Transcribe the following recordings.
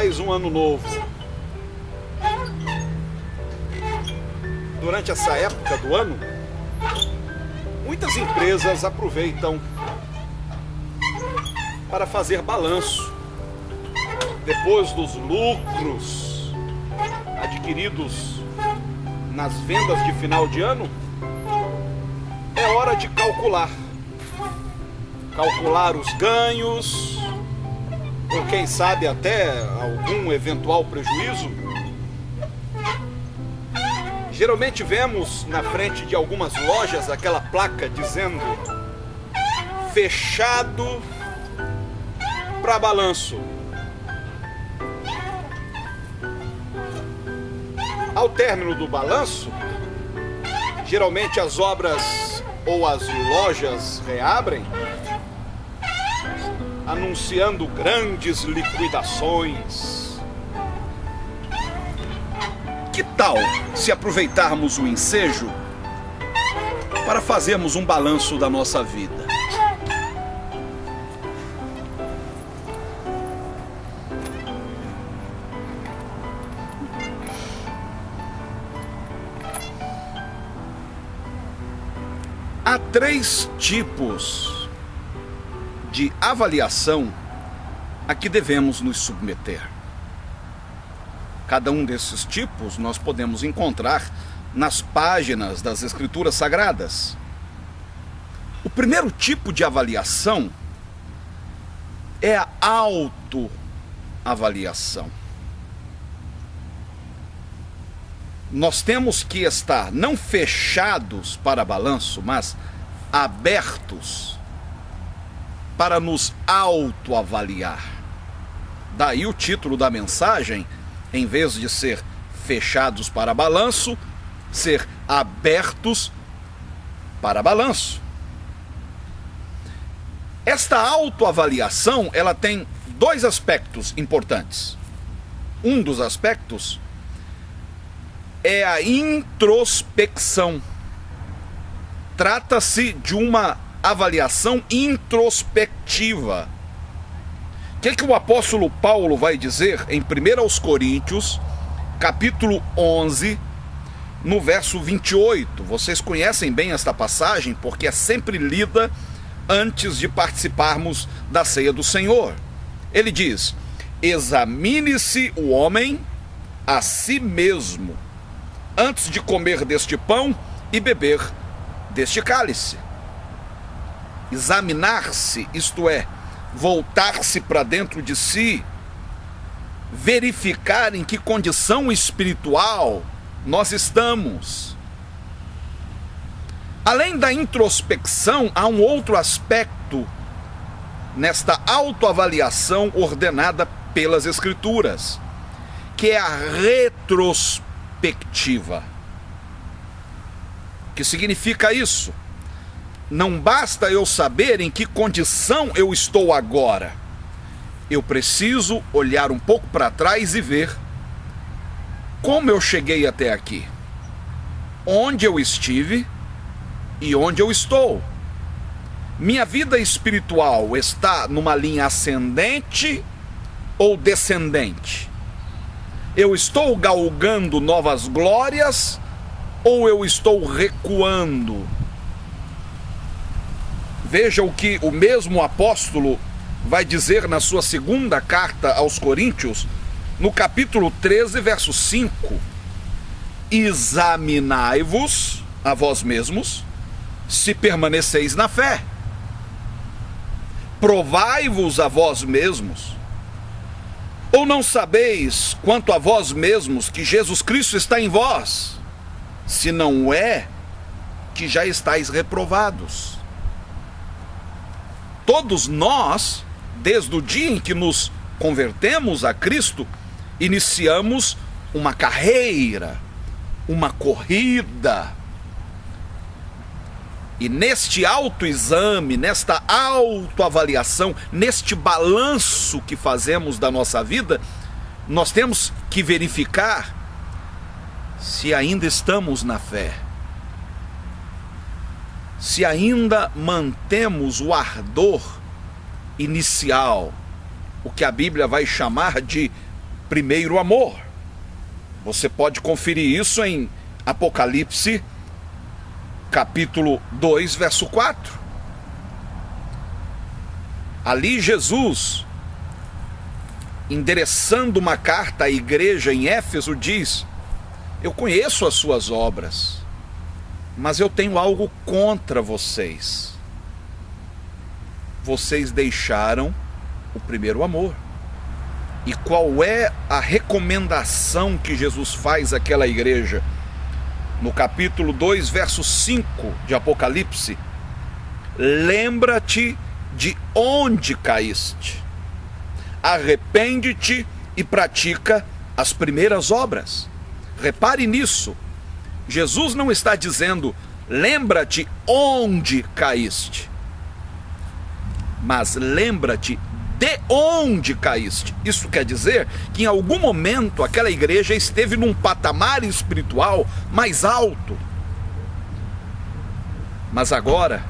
mais um ano novo. Durante essa época do ano, muitas empresas aproveitam para fazer balanço. Depois dos lucros adquiridos nas vendas de final de ano, é hora de calcular os ganhos, ou quem sabe até algum eventual prejuízo. Geralmente vemos na frente de algumas lojas aquela placa dizendo fechado para balanço. Ao término do balanço, geralmente as obras ou as lojas reabrem, anunciando grandes liquidações. Que tal se aproveitarmos o ensejo para fazermos um balanço da nossa vida? Há 3 tipos de avaliação a que devemos nos submeter. Cada um desses tipos nós podemos encontrar nas páginas das Escrituras Sagradas. O primeiro tipo de avaliação é a autoavaliação. Nós temos que estar não fechados para balanço, mas abertos para nos autoavaliar. Daí o título da mensagem, em vez de ser fechados para balanço, ser abertos para balanço. Esta autoavaliação, ela tem 2 aspectos importantes. Um dos aspectos é a introspecção. Trata-se de uma avaliação introspectiva. O que o apóstolo Paulo vai dizer em 1 Coríntios, capítulo 11, no verso 28? Vocês conhecem bem esta passagem porque é sempre lida antes de participarmos da ceia do Senhor. Ele diz: examine-se o homem a si mesmo, antes de comer deste pão e beber deste cálice. Examinar-se, isto é, voltar-se para dentro de si, verificar em que condição espiritual nós estamos. Além da introspecção, há um outro aspecto nesta autoavaliação ordenada pelas Escrituras, que é a retrospectiva. O que significa isso? Não basta eu saber em que condição eu estou agora. Eu preciso olhar um pouco para trás e ver como eu cheguei até aqui, onde eu estive e onde eu estou. Minha vida espiritual está numa linha ascendente ou descendente? Eu estou galgando novas glórias ou eu estou recuando? Veja o que o mesmo apóstolo vai dizer na sua segunda carta aos Coríntios, no capítulo 13, verso 5. Examinai-vos a vós mesmos, se permaneceis na fé. Provai-vos a vós mesmos. Ou não sabeis quanto a vós mesmos que Jesus Cristo está em vós? Se não é, que já estáis reprovados. Todos nós, desde o dia em que nos convertemos a Cristo, iniciamos uma carreira, uma corrida. E neste autoexame, nesta autoavaliação, neste balanço que fazemos da nossa vida, nós temos que verificar se ainda estamos na fé, se ainda mantemos o ardor inicial, o que a Bíblia vai chamar de primeiro amor. Você pode conferir isso em Apocalipse, capítulo 2, verso 4. Ali Jesus, endereçando uma carta à igreja em Éfeso, diz: eu conheço as suas obras, mas eu tenho algo contra vocês. Vocês deixaram o primeiro amor. E qual é a recomendação que Jesus faz àquela igreja? No capítulo 2, verso 5 de Apocalipse: lembra-te de onde caíste, arrepende-te e pratica as primeiras obras. Repare nisso, Jesus não está dizendo lembra-te onde caíste, mas lembra-te de onde caíste. Isso quer dizer que em algum momento aquela igreja esteve num patamar espiritual mais alto, mas agora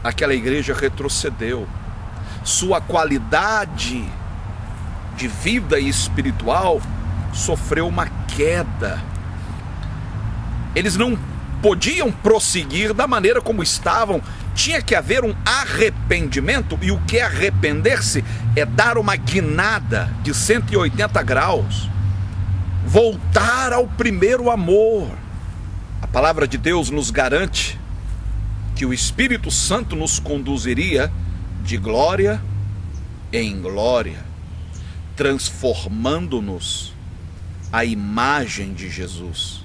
aquela igreja retrocedeu. Sua qualidade de vida espiritual sofreu uma queda. Eles não podiam prosseguir da maneira como estavam. Tinha que haver um arrependimento, e o que é arrepender-se? É dar uma guinada de 180 graus, voltar ao primeiro amor. A palavra de Deus nos garante que o Espírito Santo nos conduziria de glória em glória, transformando-nos à imagem de Jesus.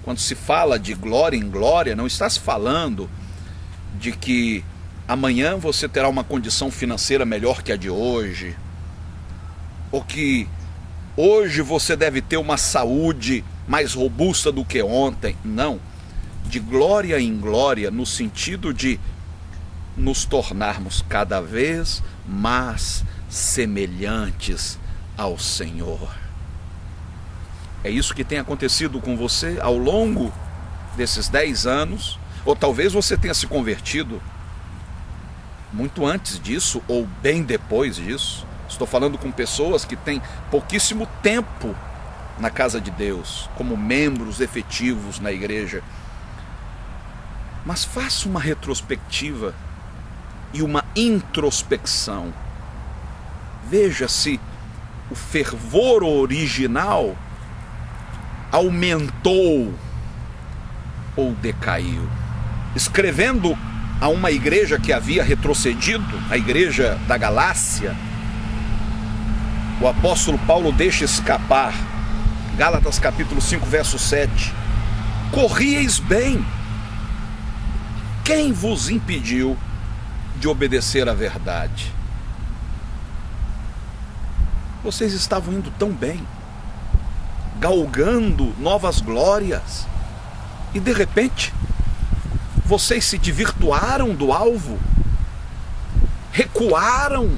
Quando se fala de glória em glória, não está se falando de que amanhã você terá uma condição financeira melhor que a de hoje, ou que hoje você deve ter uma saúde mais robusta do que ontem. Não. De glória em glória, no sentido de nos tornarmos cada vez mais semelhantes ao Senhor. É isso que tem acontecido com você ao longo desses 10 anos, ou talvez você tenha se convertido muito antes disso, ou bem depois disso. Estou falando com pessoas que têm pouquíssimo tempo na casa de Deus, como membros efetivos na igreja. Mas faça uma retrospectiva e uma introspecção. Veja se o fervor original aumentou ou decaiu. Escrevendo a uma igreja que havia retrocedido, a igreja da Galácia, o apóstolo Paulo deixa escapar, Gálatas capítulo 5, verso 7: corrieis bem. Quem vos impediu de obedecer à verdade? Vocês estavam indo tão bem, galgando novas glórias, e de repente vocês se desvirtuaram do alvo, recuaram.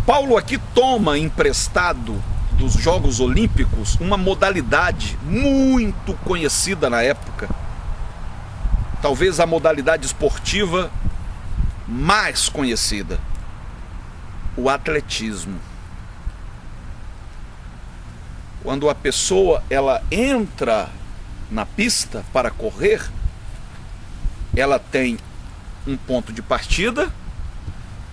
Paulo aqui toma emprestado dos Jogos Olímpicos uma modalidade muito conhecida na época, talvez a modalidade esportiva mais conhecida: o atletismo. Quando a pessoa ela entra na pista para correr, ela tem um ponto de partida,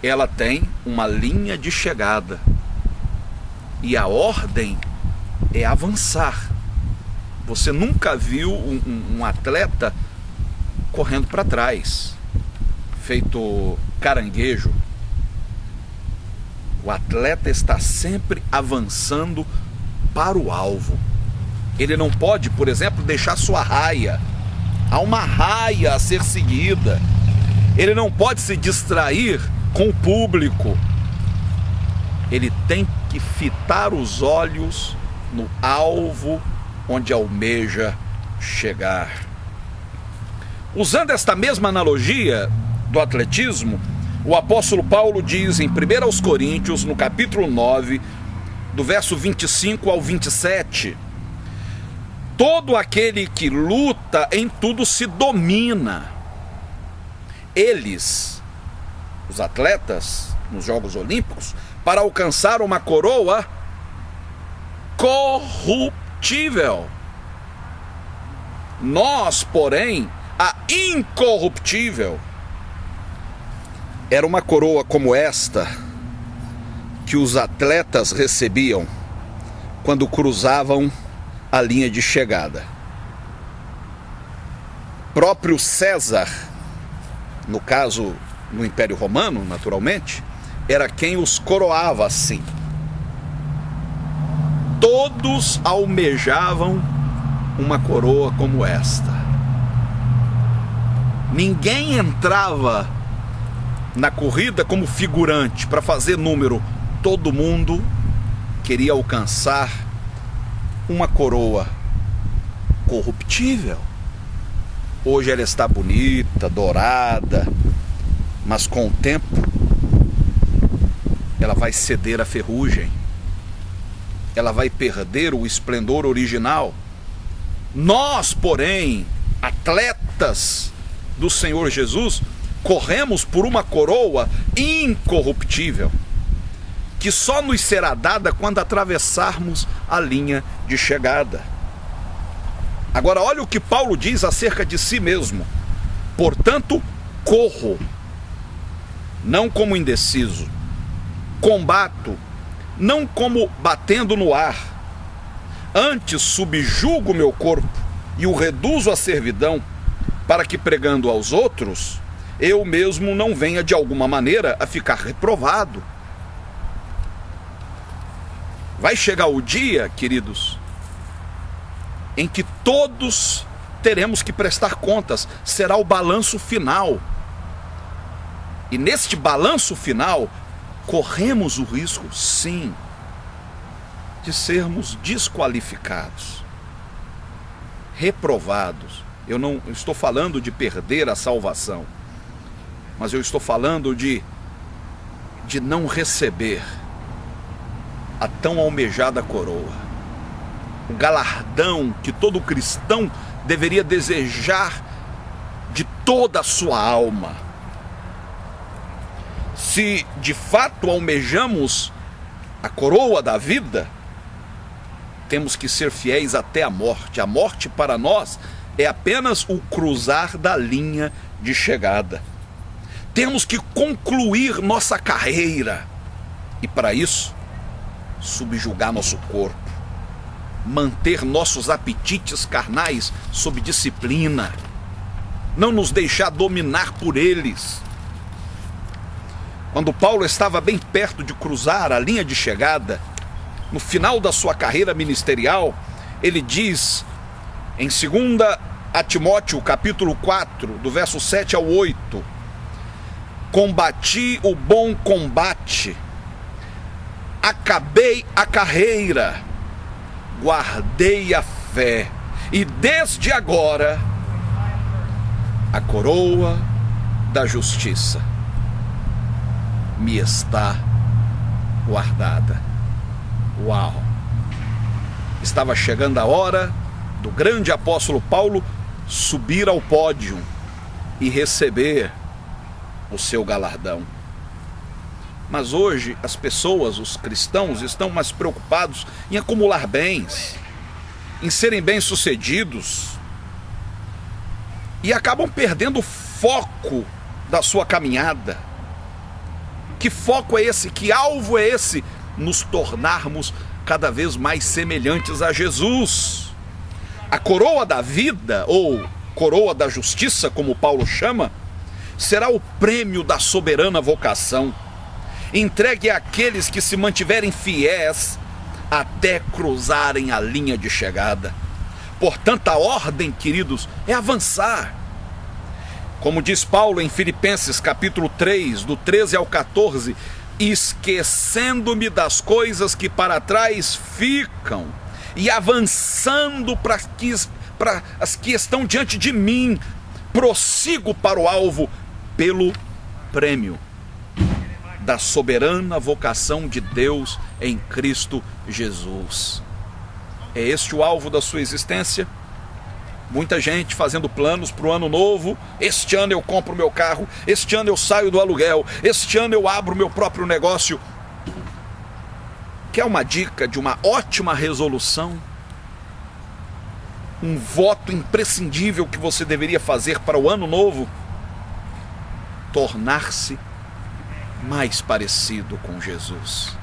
ela tem uma linha de chegada, e a ordem é avançar. Você nunca viu um atleta correndo para trás, feito caranguejo. O atleta está sempre avançando para o alvo. Ele não pode, por exemplo, deixar sua raia. Há uma raia a ser seguida. Ele não pode se distrair com o público. Ele tem que fitar os olhos no alvo onde almeja chegar. Usando esta mesma analogia do atletismo, o apóstolo Paulo diz em 1 Coríntios, no capítulo 9, do verso 25 ao 27: todo aquele que luta em tudo se domina. Eles, os atletas, nos Jogos Olímpicos, para alcançar uma coroa corruptível. Nós, porém, a incorruptível. Era uma coroa como esta que os atletas recebiam quando cruzavam a linha de chegada. Próprio César, no caso no Império Romano, naturalmente, era quem os coroava assim. Todos almejavam uma coroa como esta. Ninguém entrava na corrida como figurante para fazer número. Todo mundo queria alcançar uma coroa corruptível. Hoje ela está bonita, dourada, mas com o tempo ela vai ceder à ferrugem. Ela vai perder o esplendor original. Nós, porém, atletas do Senhor Jesus, corremos por uma coroa incorruptível, que só nos será dada quando atravessarmos a linha de chegada. Agora, olha o que Paulo diz acerca de si mesmo. Portanto, corro, não como indeciso. Combato, não como batendo no ar. Antes subjugo meu corpo e o reduzo à servidão, para que, pregando aos outros, eu mesmo não venha de alguma maneira a ficar reprovado. Vai chegar o dia, queridos, em que todos teremos que prestar contas. Será o balanço final. E neste balanço final, corremos o risco, sim, de sermos desqualificados, reprovados. Eu não estou falando de perder a salvação, mas eu estou falando de não receber a tão almejada coroa, o galardão que todo cristão deveria desejar de toda a sua alma. Se de fato almejamos a coroa da vida, temos que ser fiéis até a morte. A morte para nós é apenas o cruzar da linha de chegada. Temos que concluir nossa carreira e, para isso, subjugar nosso corpo, manter nossos apetites carnais sob disciplina, não nos deixar dominar por eles. Quando Paulo estava bem perto de cruzar a linha de chegada, no final da sua carreira ministerial, ele diz em 2 Timóteo capítulo 4, do verso 7 ao 8: combati o bom combate, acabei a carreira, guardei a fé, e desde agora a coroa da justiça me está guardada. Uau! Estava chegando a hora do grande apóstolo Paulo subir ao pódio e receber o seu galardão. Mas hoje as pessoas, os cristãos, estão mais preocupados em acumular bens, em serem bem-sucedidos, e acabam perdendo o foco da sua caminhada. Que foco é esse? Que alvo é esse? Nos tornarmos cada vez mais semelhantes a Jesus. A coroa da vida, ou coroa da justiça, como Paulo chama, será o prêmio da soberana vocação, entregue àqueles que se mantiverem fiéis até cruzarem a linha de chegada. Portanto, a ordem, queridos, é avançar. Como diz Paulo em Filipenses capítulo 3, do 13 ao 14, esquecendo-me das coisas que para trás ficam e avançando para as que estão diante de mim, prossigo para o alvo pelo prêmio da soberana vocação de Deus em Cristo Jesus. É este o alvo da sua existência? Muita gente fazendo planos para o ano novo. Este ano eu compro meu carro, este ano eu saio do aluguel, este ano eu abro meu próprio negócio. Quer uma dica de uma ótima resolução? Um voto imprescindível que você deveria fazer para o ano novo? Tornar-se mais parecido com Jesus.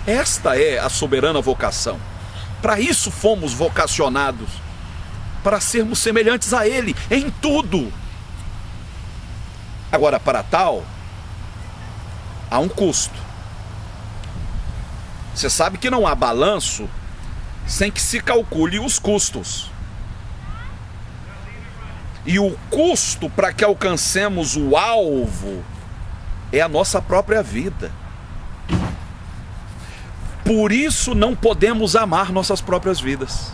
Esta é a soberana vocação. Para isso fomos vocacionados, para sermos semelhantes a Ele em tudo. Agora, para tal, há um custo. Você sabe que não há balanço sem que se calcule os custos. E o custo para que alcancemos o alvo é a nossa própria vida. Por isso não podemos amar nossas próprias vidas.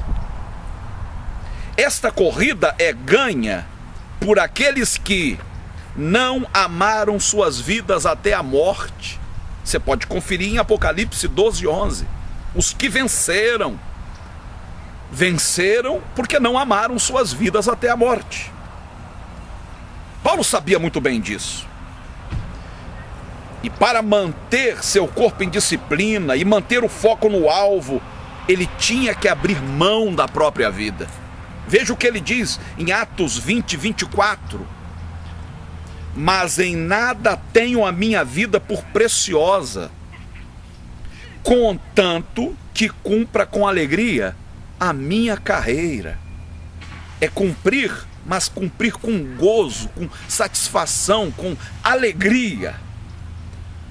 Esta corrida é ganha por aqueles que não amaram suas vidas até a morte. Você pode conferir em Apocalipse 12:11. Os que venceram porque não amaram suas vidas até a morte. Paulo sabia muito bem disso. E para manter seu corpo em disciplina e manter o foco no alvo, ele tinha que abrir mão da própria vida. Veja o que ele diz em Atos 20:24. Mas em nada tenho a minha vida por preciosa, contanto que cumpra com alegria a minha carreira. É cumprir, mas cumprir com gozo, com satisfação, com alegria.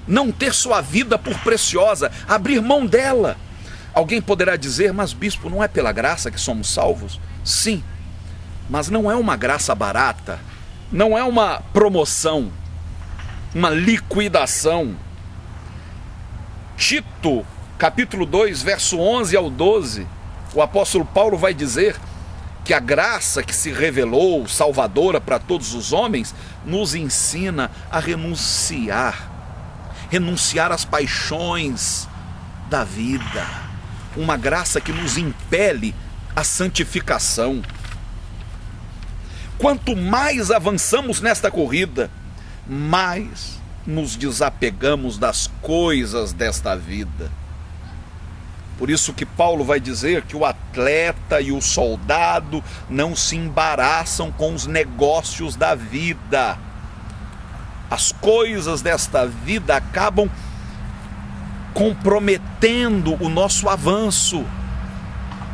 Não ter sua vida por preciosa, abrir mão dela. Alguém poderá dizer, mas bispo, não é pela graça que somos salvos? Sim, mas não é uma graça barata, não é uma promoção, uma liquidação. Tito, capítulo 2, verso 11 ao 12, o apóstolo Paulo vai dizer que a graça que se revelou, salvadora para todos os homens, nos ensina a renunciar às paixões da vida. Uma graça que nos impele à santificação. Quanto mais avançamos nesta corrida, mais nos desapegamos das coisas desta vida. Por isso que Paulo vai dizer que o atleta e o soldado não se embaraçam com os negócios da vida. As coisas desta vida acabam comprometendo o nosso avanço.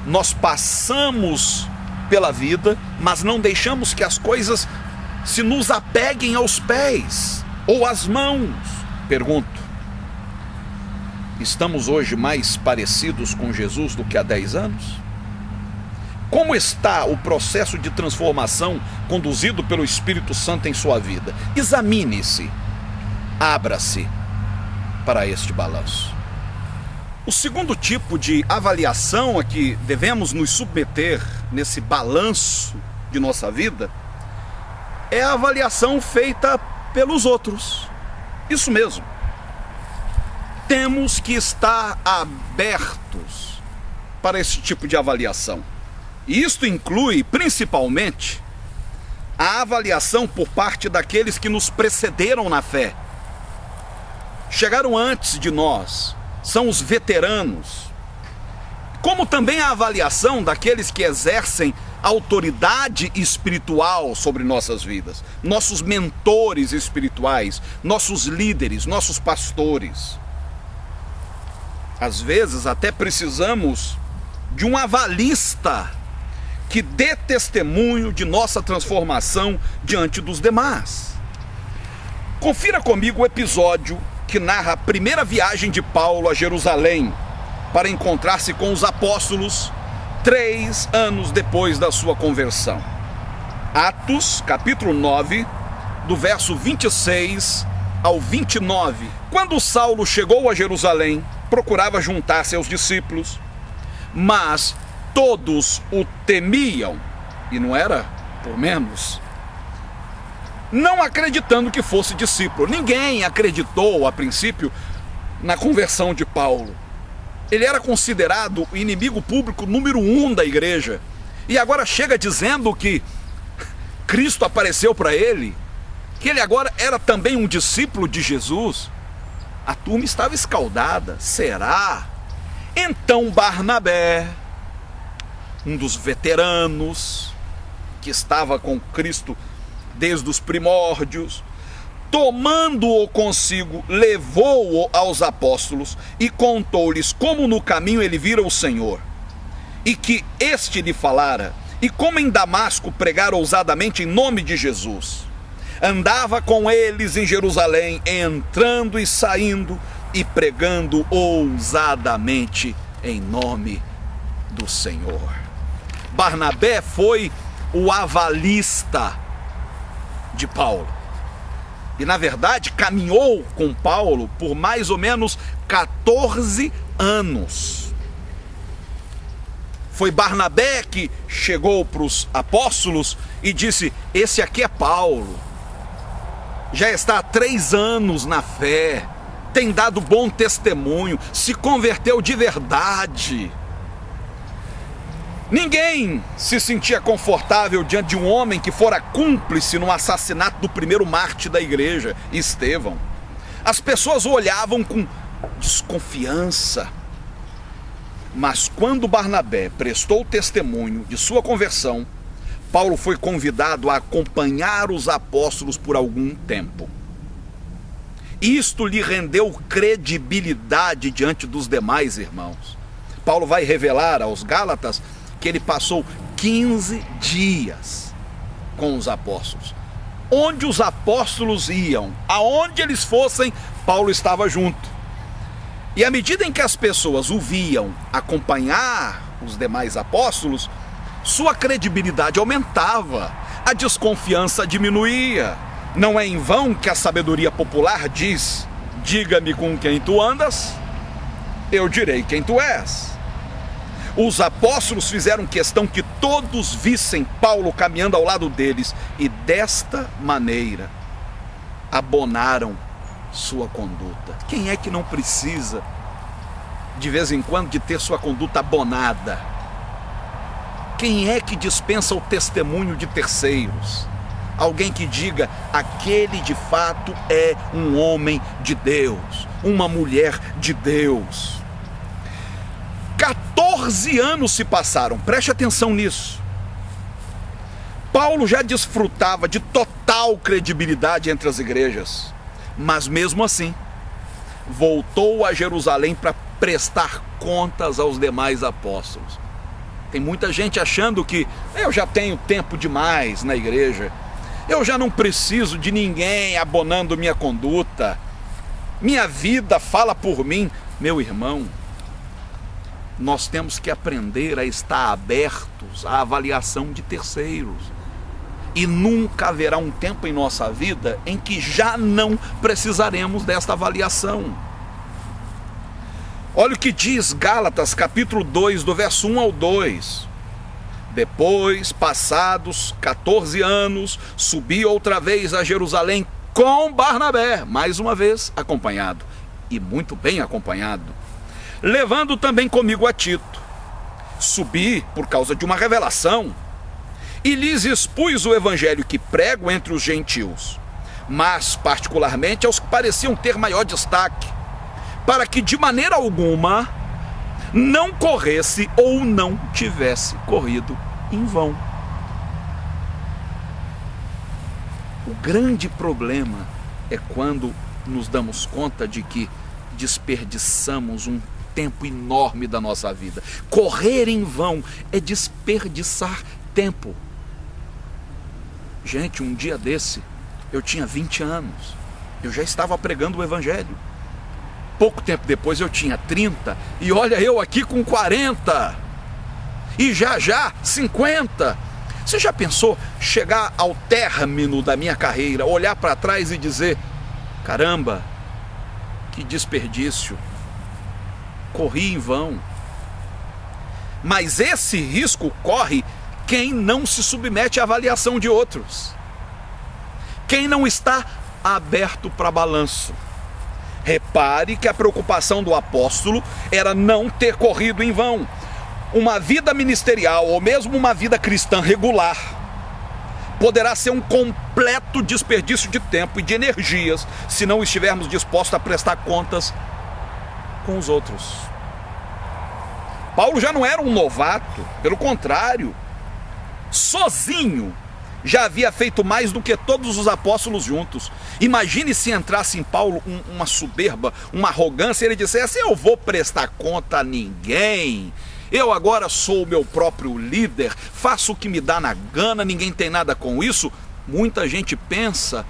Nós passamos pela vida, mas não deixamos que as coisas se nos apeguem aos pés ou às mãos. Pergunto, estamos hoje mais parecidos com Jesus do que há 10 anos? Como está o processo de transformação conduzido pelo Espírito Santo em sua vida? Examine-se, abra-se para este balanço. O segundo tipo de avaliação a que devemos nos submeter nesse balanço de nossa vida é a avaliação feita pelos outros. Isso mesmo. Temos que estar abertos para esse tipo de avaliação. E isto inclui, principalmente, a avaliação por parte daqueles que nos precederam na fé. Chegaram antes de nós, são os veteranos. Como também a avaliação daqueles que exercem autoridade espiritual sobre nossas vidas. Nossos mentores espirituais, nossos líderes, nossos pastores. Às vezes até precisamos de um avalista que dê testemunho de nossa transformação diante dos demais. Confira comigo o episódio que narra a primeira viagem de Paulo a Jerusalém para encontrar-se com os apóstolos 3 anos depois da sua conversão. Atos, capítulo 9, do verso 26 ao 29. Quando Saulo chegou a Jerusalém, procurava juntar-se aos discípulos, mas todos o temiam, e não era por menos, não acreditando que fosse discípulo. Ninguém acreditou, a princípio, na conversão de Paulo. Ele era considerado o inimigo público número 1 da igreja. E agora chega dizendo que Cristo apareceu para ele, que ele agora era também um discípulo de Jesus. A turma estava escaldada. Será? Então Barnabé, um dos veteranos, que estava com Cristo desde os primórdios, tomando-o consigo, levou-o aos apóstolos e contou-lhes como no caminho ele vira o Senhor, e que este lhe falara, e como em Damasco pregara ousadamente em nome de Jesus. Andava com eles em Jerusalém, entrando e saindo, e pregando ousadamente em nome do Senhor. Barnabé foi o avalista de Paulo. E na verdade caminhou com Paulo por mais ou menos 14 anos. Foi Barnabé que chegou para os apóstolos e disse: esse aqui é Paulo, já está há 3 anos na fé, tem dado bom testemunho, se converteu de verdade. Ninguém se sentia confortável diante de um homem que fora cúmplice no assassinato do primeiro mártir da igreja, Estevão. As pessoas o olhavam com desconfiança. Mas quando Barnabé prestou testemunho de sua conversão, Paulo foi convidado a acompanhar os apóstolos por algum tempo. Isto lhe rendeu credibilidade diante dos demais irmãos. Paulo vai revelar aos Gálatas que ele passou 15 dias com os apóstolos. Onde os apóstolos iam, aonde eles fossem, Paulo estava junto. E à medida em que as pessoas o viam acompanhar os demais apóstolos, sua credibilidade aumentava, a desconfiança diminuía. Não é em vão que a sabedoria popular diz: diga-me com quem tu andas, eu direi quem tu és. Os apóstolos fizeram questão que todos vissem Paulo caminhando ao lado deles, e desta maneira abonaram sua conduta. Quem é que não precisa de vez em quando de ter sua conduta abonada? Quem é que dispensa o testemunho de terceiros? Alguém que diga: aquele de fato é um homem de Deus, uma mulher de Deus. 14 anos se passaram, preste atenção nisso. Paulo já desfrutava de total credibilidade entre as igrejas, mas mesmo assim voltou a Jerusalém para prestar contas aos demais apóstolos. Tem muita gente achando que eu já tenho tempo demais na igreja, eu já não preciso de ninguém abonando minha conduta, minha vida fala por mim. Meu irmão, nós temos que aprender a estar abertos à avaliação de terceiros. E nunca haverá um tempo em nossa vida em que já não precisaremos desta avaliação. Olha o que diz Gálatas capítulo 2, do verso 1 ao 2. Depois, passados 14 anos, subi outra vez a Jerusalém com Barnabé, mais uma vez acompanhado, e muito bem acompanhado, levando também comigo a Tito. Subi por causa de uma revelação, e lhes expus o evangelho que prego entre os gentios, mas particularmente aos que pareciam ter maior destaque, para que de maneira alguma não corresse ou não tivesse corrido em vão. O grande problema é quando nos damos conta de que desperdiçamos um tempo enorme da nossa vida. Correr em vão é desperdiçar tempo. Gente, um dia desse, eu tinha 20 anos, eu já estava pregando o evangelho. Pouco tempo depois eu tinha 30, e olha eu aqui com 40, e já 50. Você já pensou chegar ao término da minha carreira, olhar para trás e dizer: caramba, que desperdício, corri em vão? Mas esse risco corre quem não se submete à avaliação de outros, quem não está aberto para balanço. Repare que a preocupação do apóstolo era não ter corrido em vão. uma vida ministerial ou mesmo uma vida cristã regular poderá ser um completo desperdício de tempo e de energias se não estivermos dispostos a prestar contas com os outros. Paulo já não era um novato, pelo contrário, sozinho já havia feito mais do que todos os apóstolos juntos. Imagine se entrasse em Paulo uma soberba, uma arrogância, e ele dissesse: eu vou prestar conta a ninguém, eu agora sou o meu próprio líder, faço o que me dá na gana, ninguém tem nada com isso. Muita gente pensa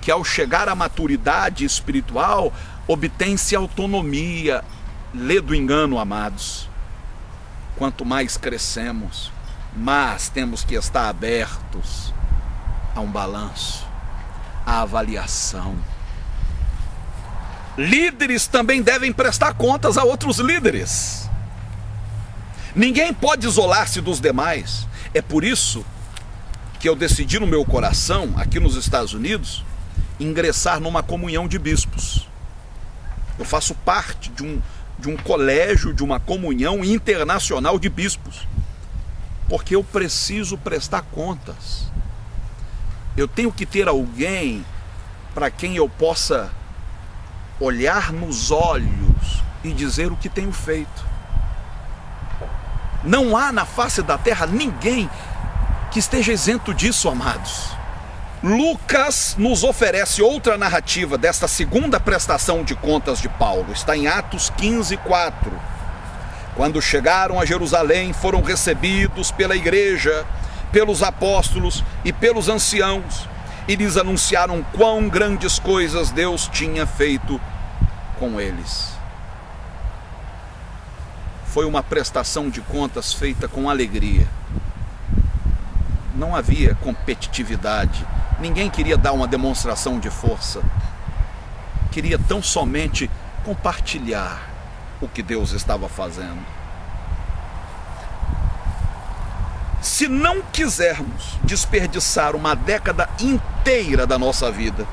que ao chegar à maturidade espiritual obtém-se autonomia. Lê do engano, amados. Quanto mais crescemos, mas temos que estar abertos a um balanço, a avaliação. Líderes também devem prestar contas a outros líderes. Ninguém pode isolar-se dos demais. É por isso que eu decidi no meu coração, aqui nos Estados Unidos, ingressar numa comunhão de bispos. Eu faço parte de um colégio, de uma comunhão internacional de bispos, porque eu preciso prestar contas. Eu tenho que ter alguém para quem eu possa olhar nos olhos e dizer o que tenho feito. Não há na face da terra ninguém que esteja isento disso, amados. Lucas nos oferece outra narrativa desta segunda prestação de contas de Paulo. Está em Atos 15:4. Quando chegaram a Jerusalém, foram recebidos pela igreja, pelos apóstolos e pelos anciãos, e lhes anunciaram quão grandes coisas Deus tinha feito com eles. Foi uma prestação de contas feita com alegria. Não havia competitividade. Ninguém queria dar uma demonstração de força. Queria tão somente compartilhar o que Deus estava fazendo. Se não quisermos desperdiçar uma década inteira da nossa vida,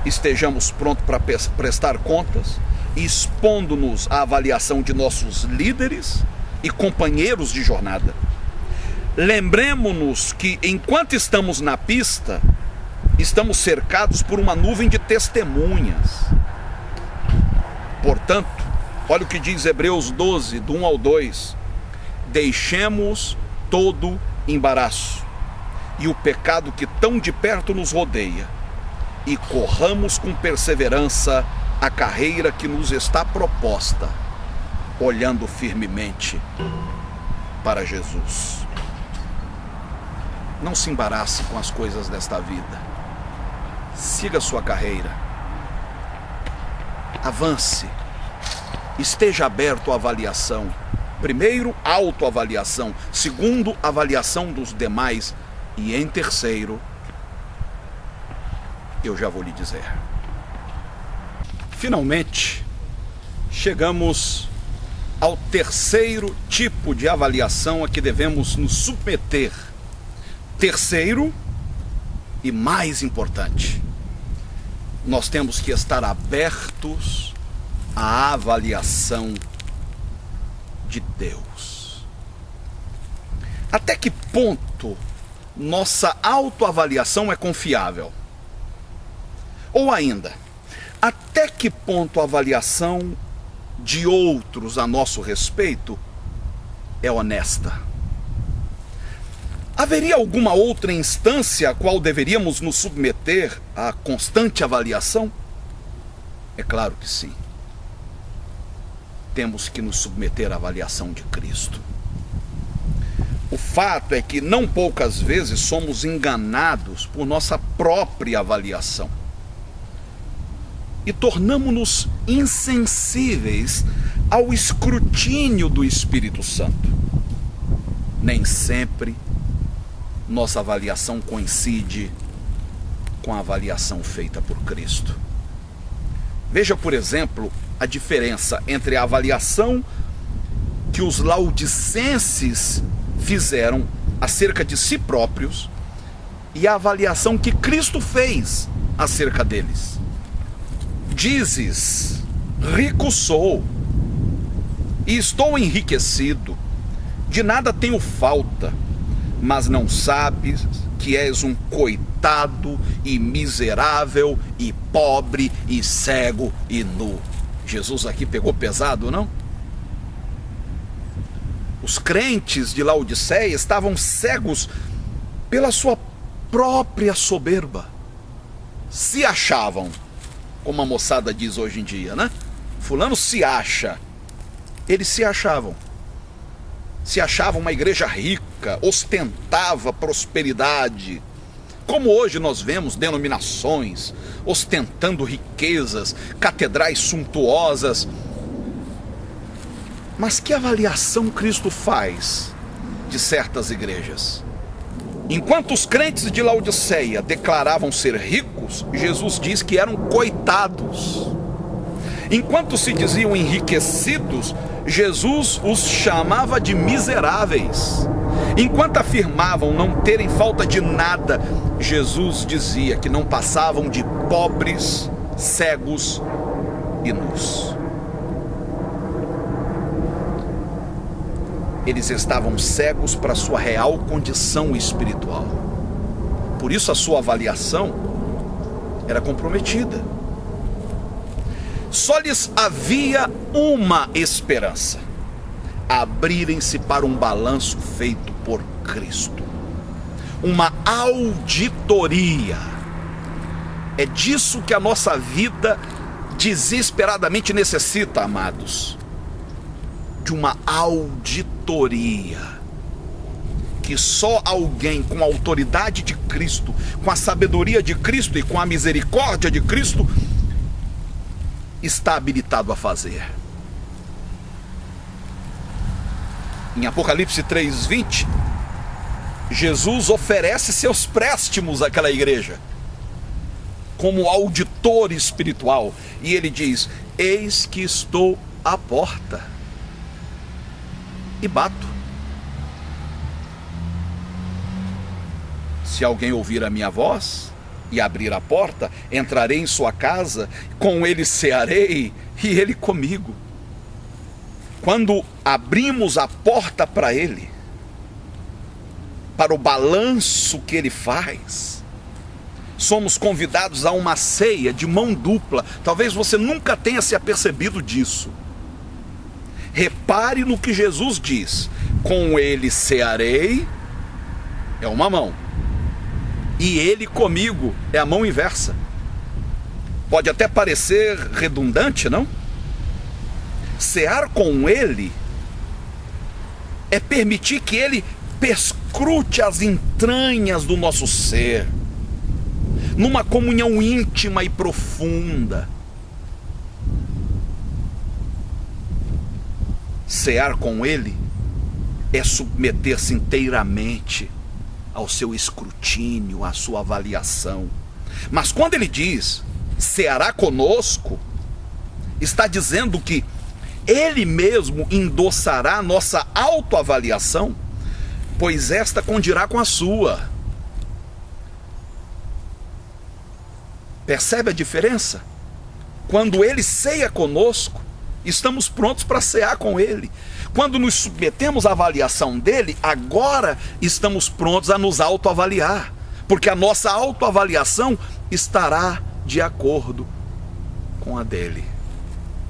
estejamos prontos para prestar contas, expondo-nos à avaliação de nossos líderes e companheiros de jornada. Lembremos-nos que enquanto estamos na pista, estamos cercados por uma nuvem de testemunhas. Portanto, olha o que diz Hebreus 12, do 1 ao 2. Deixemos todo embaraço e o pecado que tão de perto nos rodeia, e corramos com perseverança a carreira que nos está proposta, olhando firmemente para Jesus. Não se embarace com as coisas desta vida. Siga sua carreira. Avance. Esteja aberto à avaliação. Primeiro, autoavaliação. Segundo, avaliação dos demais. E em terceiro, eu já vou lhe dizer. Finalmente, chegamos ao terceiro tipo de avaliação a que devemos nos submeter. Terceiro e mais importante, nós temos que estar abertos à avaliação de Deus. Até que ponto nossa autoavaliação é confiável? Ou ainda, até que ponto a avaliação de outros a nosso respeito é honesta? Haveria alguma outra instância a qual deveríamos nos submeter à constante avaliação? É claro que sim. Temos que nos submeter à avaliação de Cristo. O fato é que não poucas vezes somos enganados por nossa própria avaliação e tornamo-nos insensíveis ao escrutínio do Espírito Santo. Nem sempre nossa avaliação coincide com a avaliação feita por Cristo. Veja, por exemplo, a diferença entre a avaliação que os laodicenses fizeram acerca de si próprios e a avaliação que Cristo fez acerca deles. Dizes: rico sou, e estou enriquecido, de nada tenho falta, mas não sabes que és um coitado e miserável e pobre e cego e nu. Jesus aqui pegou pesado, não? Os crentes de Laodiceia estavam cegos pela sua própria soberba. Se achavam, como a moçada diz hoje em dia, né? Fulano se acha. Eles se achavam. Se achava uma igreja rica, ostentava prosperidade. Como hoje nós vemos denominações ostentando riquezas, catedrais suntuosas. Mas que avaliação Cristo faz de certas igrejas? Enquanto os crentes de Laodiceia declaravam ser ricos, Jesus diz que eram coitados. Enquanto se diziam enriquecidos, Jesus os chamava de miseráveis. Enquanto afirmavam não terem falta de nada, Jesus dizia que não passavam de pobres, cegos e nus. Eles estavam cegos para a sua real condição espiritual. Por isso a sua avaliação era comprometida. Só lhes havia uma esperança: abrirem-se para um balanço feito por Cristo. Uma auditoria. É disso que a nossa vida desesperadamente necessita, amados. De uma auditoria. Que só alguém com a autoridade de Cristo, com a sabedoria de Cristo e com a misericórdia de Cristo está habilitado a fazer. Em Apocalipse 3:20, Jesus oferece seus préstimos àquela igreja como auditor espiritual, e ele diz: eis que estou à porta e bato. Se alguém ouvir a minha voz e abrir a porta, entrarei em sua casa, com ele cearei e ele comigo. Quando abrimos a porta para ele, para o balanço que ele faz, somos convidados a uma ceia de mão dupla. Talvez você nunca tenha se apercebido disso. Repare no que Jesus diz: com ele cearei, é uma mão, e ele comigo, é a mão inversa. Pode até parecer redundante, não? Cear com ele é permitir que ele perscrute as entranhas do nosso ser, numa comunhão íntima e profunda. Cear com ele é submeter-se inteiramente ao seu escrutínio, à sua avaliação. Mas quando ele diz ceará conosco, está dizendo que ele mesmo endossará a nossa autoavaliação, pois esta condirá com a sua. Percebe a diferença? Quando ele ceia conosco, estamos prontos para cear com ele. Quando nos submetemos à avaliação dele, agora estamos prontos a nos autoavaliar, porque a nossa autoavaliação estará de acordo com a dele.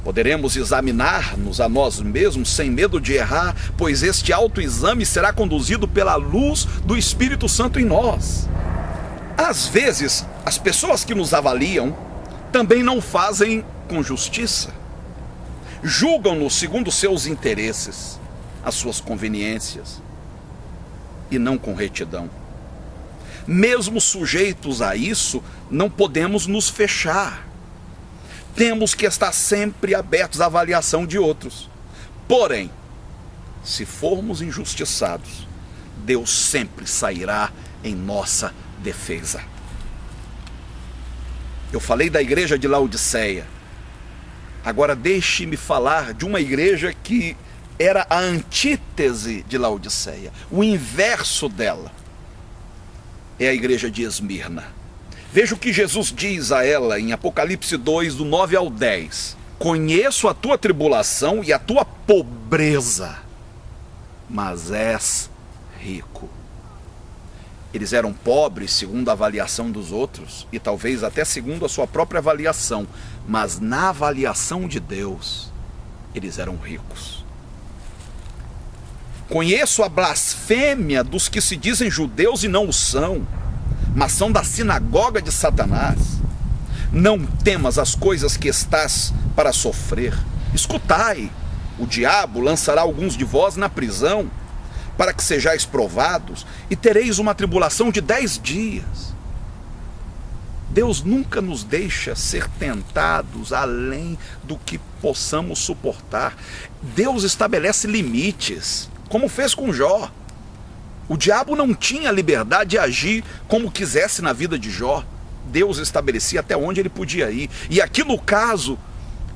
Poderemos examinar-nos a nós mesmos sem medo de errar, pois este autoexame será conduzido pela luz do Espírito Santo em nós. Às vezes, as pessoas que nos avaliam também não fazem com justiça. Julgam-nos segundo seus interesses, as suas conveniências, e não com retidão. Mesmo sujeitos a isso, não podemos nos fechar. Temos que estar sempre abertos à avaliação de outros. Porém, se formos injustiçados, Deus sempre sairá em nossa defesa. Eu falei da igreja de Laodiceia. Agora deixe-me falar de uma igreja que era a antítese de Laodiceia, o inverso dela. É a igreja de Esmirna. Veja o que Jesus diz a ela em Apocalipse 2, do 9 ao 10. Conheço a tua tribulação e a tua pobreza, mas és rico. Eles eram pobres segundo a avaliação dos outros e talvez até segundo a sua própria avaliação, mas na avaliação de Deus, eles eram ricos. Conheço a blasfêmia dos que se dizem judeus e não o são, mas são da sinagoga de Satanás. Não temas as coisas que estás para sofrer. Escutai, o diabo lançará alguns de vós na prisão, para que sejais provados, e tereis uma tribulação de 10 dias. Deus nunca nos deixa ser tentados além do que possamos suportar. Deus estabelece limites, como fez com Jó. O diabo não tinha liberdade de agir como quisesse na vida de Jó. Deus estabelecia até onde ele podia ir. E aqui no caso,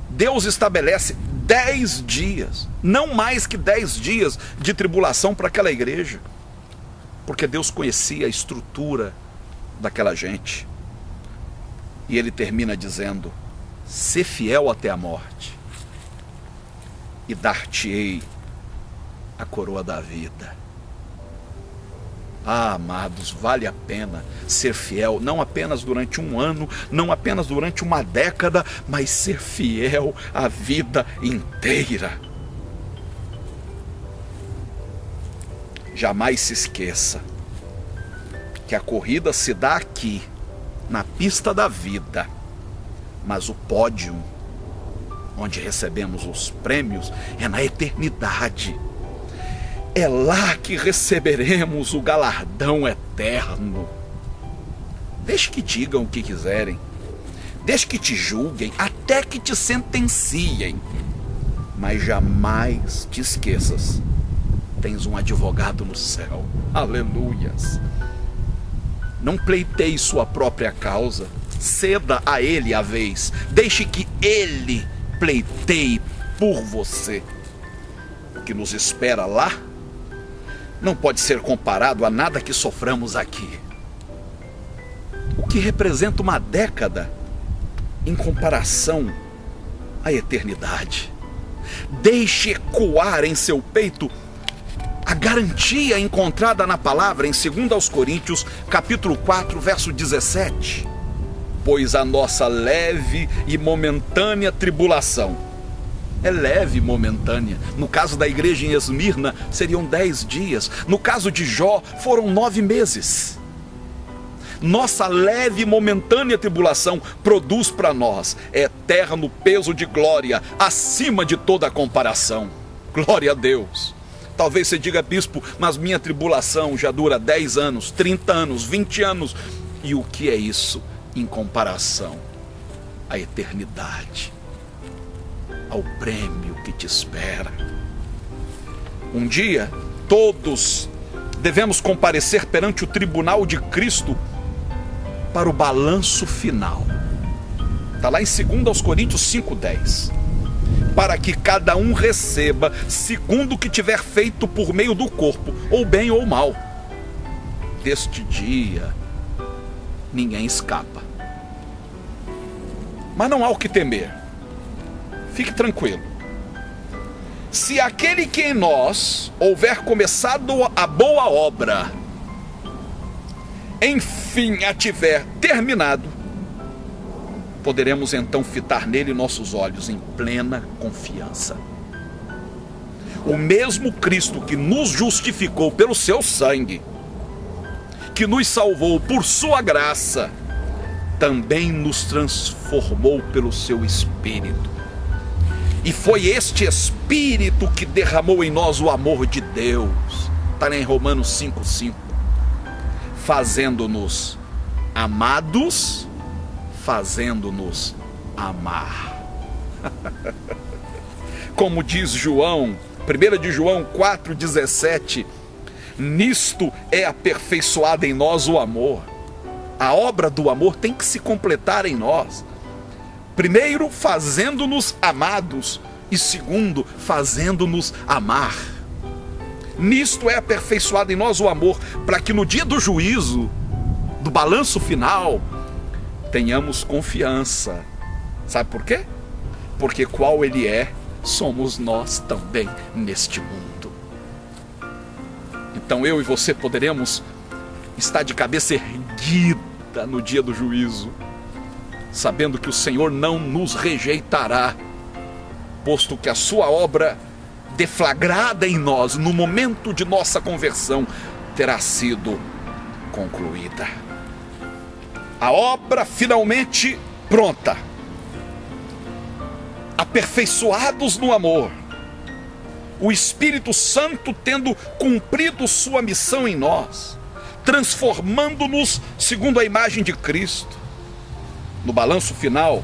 Deus estabelece 10 dias, não mais que 10 dias de tribulação para aquela igreja, porque Deus conhecia a estrutura daquela gente. E ele termina dizendo: sê fiel até a morte, e dar-te-ei a coroa da vida. Ah, amados, vale a pena ser fiel, não apenas durante um ano, não apenas durante uma década, mas ser fiel a vida inteira. Jamais se esqueça que a corrida se dá aqui, na pista da vida, mas o pódio, onde recebemos os prêmios, é na eternidade. É lá que receberemos o galardão eterno. Deixe que digam o que quiserem, deixe que te julguem, até que te sentenciem, mas jamais te esqueças, tens um advogado no céu. Aleluias. Não pleiteie sua própria causa, ceda a ele a vez, deixe que ele pleiteie por você. O que nos espera lá não pode ser comparado a nada que soframos aqui. O que representa uma década em comparação à eternidade? Deixe ecoar em seu peito a garantia encontrada na palavra em 2 Coríntios, capítulo 4, verso 17. Pois a nossa leve e momentânea tribulação, é leve e momentânea. No caso da igreja em Esmirna, seriam 10 dias. No caso de Jó, foram 9 meses. Nossa leve e momentânea tribulação produz para nós eterno peso de glória, acima de toda comparação. Glória a Deus. Talvez você diga: bispo, mas minha tribulação já dura 10 anos, 30 anos, 20 anos. E o que é isso em comparação à eternidade, ao prêmio que te espera? Um dia, todos devemos comparecer perante o tribunal de Cristo para o balanço final. Está lá em 2 Coríntios 5:10. Para que cada um receba segundo o que tiver feito por meio do corpo, ou bem ou mal. Deste dia, ninguém escapa. Mas não há o que temer. Fique tranquilo. Se aquele que em nós houver começado a boa obra, enfim a tiver terminado, poderemos então fitar nele nossos olhos em plena confiança. O mesmo Cristo que nos justificou pelo seu sangue, que nos salvou por sua graça, também nos transformou pelo seu Espírito. E foi este Espírito que derramou em nós o amor de Deus. Está em Romanos 5:5. Fazendo-nos amados, fazendo-nos amar. Como diz João, 1 de João 4:17, nisto é aperfeiçoado em nós o amor. A obra do amor tem que se completar em nós. Primeiro, fazendo-nos amados, e segundo, fazendo-nos amar. Nisto é aperfeiçoado em nós o amor, para que no dia do juízo, do balanço final, tenhamos confiança. Sabe por quê? porque qual Ele é, somos nós também neste mundo. Então eu e você poderemos estar de cabeça erguida no dia do juízo, sabendo que o Senhor não nos rejeitará, posto que a sua obra deflagrada em nós no momento de nossa conversão terá sido concluída. A obra finalmente pronta, aperfeiçoados no amor, o Espírito Santo tendo cumprido sua missão em nós, transformando-nos segundo a imagem de Cristo. No balanço final,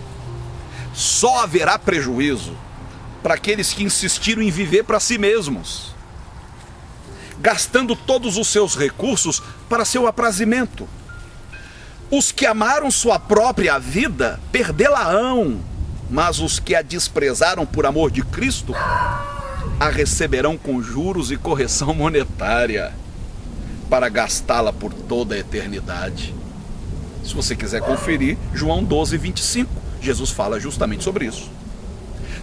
só haverá prejuízo para aqueles que insistiram em viver para si mesmos, gastando todos os seus recursos para seu aprazimento. Os que amaram sua própria vida, perdê-la-ão, mas os que a desprezaram por amor de Cristo, a receberão com juros e correção monetária, para gastá-la por toda a eternidade. Se você quiser conferir, João 12, 25, Jesus fala justamente sobre isso.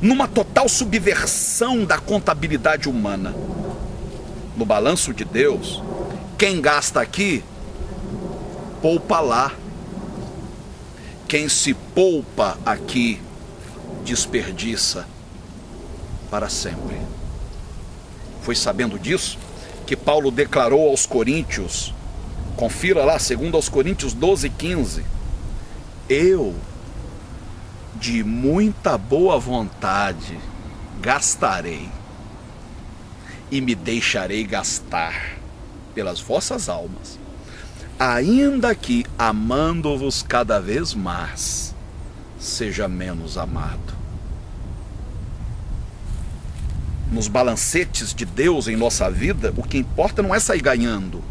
Numa total subversão da contabilidade humana, no balanço de Deus, quem gasta aqui, poupa lá. Quem se poupa aqui, desperdiça para sempre. Foi sabendo disso que Paulo declarou aos Coríntios, confira lá, 2 aos Coríntios 12, 15, eu, de muita boa vontade, gastarei e me deixarei gastar pelas vossas almas, ainda que, amando-vos cada vez mais, seja menos amado. Nos balancetes de Deus em nossa vida, o que importa não é sair ganhando,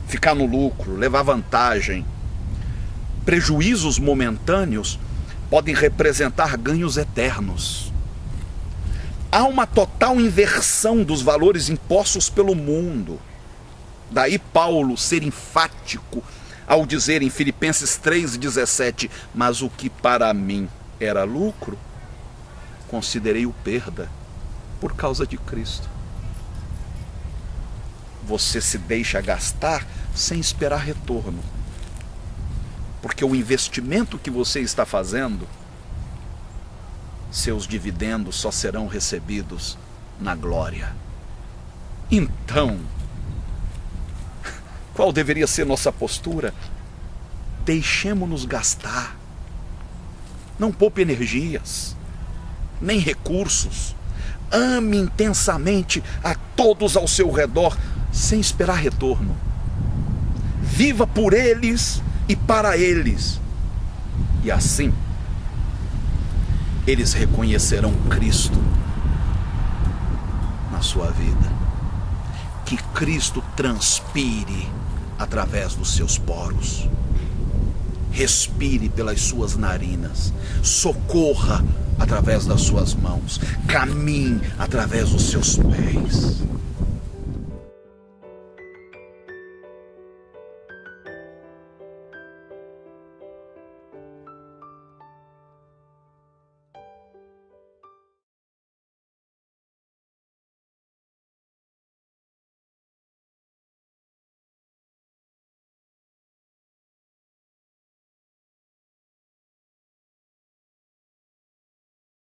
ficar no lucro, levar vantagem. Prejuízos momentâneos podem representar ganhos eternos. Há uma total inversão dos valores impostos pelo mundo. Daí Paulo ser enfático ao dizer em Filipenses 3,17, mas o que para mim era lucro, considerei-o perda por causa de Cristo. Você se deixa gastar sem esperar retorno, porque o investimento que você está fazendo, seus dividendos só serão recebidos na glória. Então, qual deveria ser nossa postura? Deixemo-nos gastar. Não poupe energias, nem recursos. Ame intensamente a todos ao seu redor, sem esperar retorno. Viva por eles e para eles. E assim, eles reconhecerão Cristo na sua vida. Que Cristo transpire através dos seus poros. Respire pelas suas narinas. Socorra através das suas mãos. Caminhe através dos seus pés.